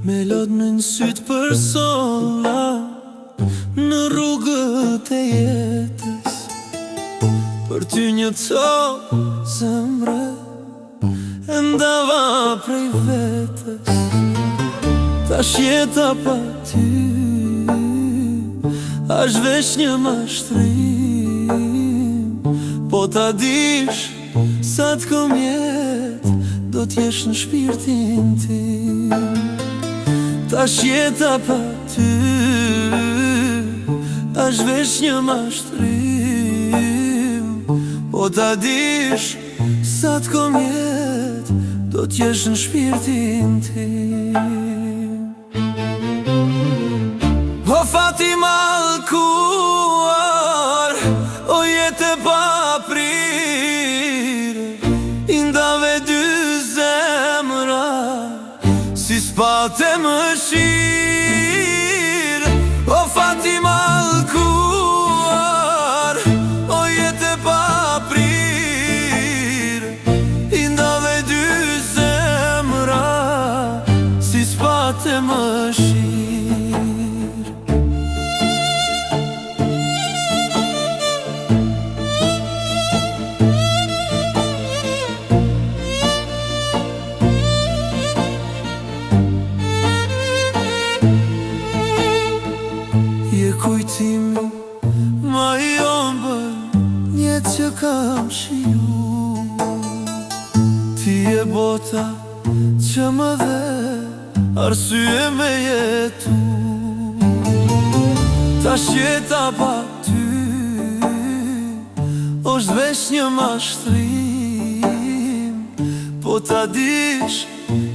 Me lot në sytë për sola në rrugët e jetës. Për ty një tokë zemre e ndava prej vetës. Tash jeta pa ty është veç një mashtrim. Po ta dish sa t'kom jet do t'jesh në shpirtin tim. Tash jeta pa ty është veç një mashtrim. Po ta dish sa t'kom jet do t'jesh në shpirtin tim. O Fatima l'kuar, o jetë e pa prirë, i ndave dy zemra si s'pate mëshirë. O Fatima l'kuar, o jetë e pa prirë, i ndave dy zemra si s'pate mëshirë. Kujtimi ma i ombër njetë që kam shiju. Ti e bota që më dhe arsye me jetu. Tash jeta pa ty është veç një mashtrim. Po ta dish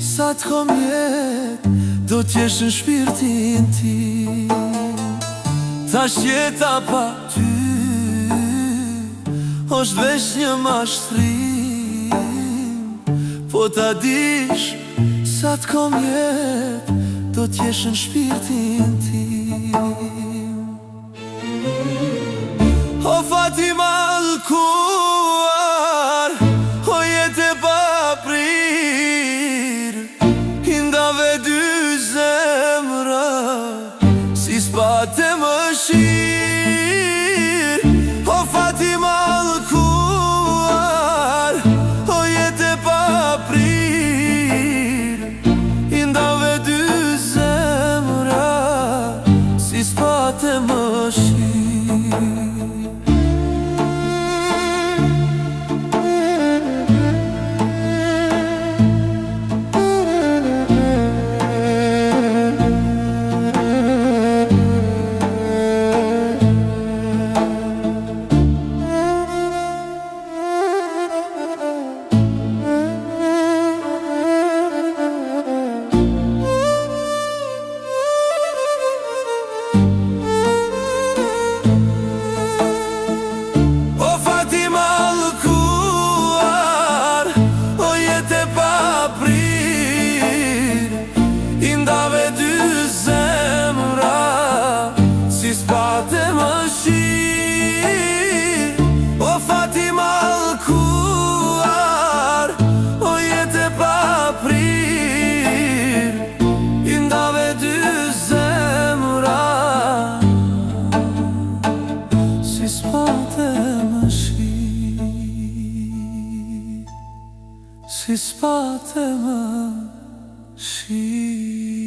sa t'kom jet do t'jesh në shpirtin tim. Tash jeta pa ty është veç një mashtrim. Po ta dish sa t'kom jet do t'jesh në shpirtin tim. O Fatima l'kuar, o jetë e pa prirë, i ndave dy zemra si s'pate mëshirë. O Fatima l'kuar, o jetë e pa prirë, i ndave dy zemra si s'pate mëshirë. Si s'pate mëshirë.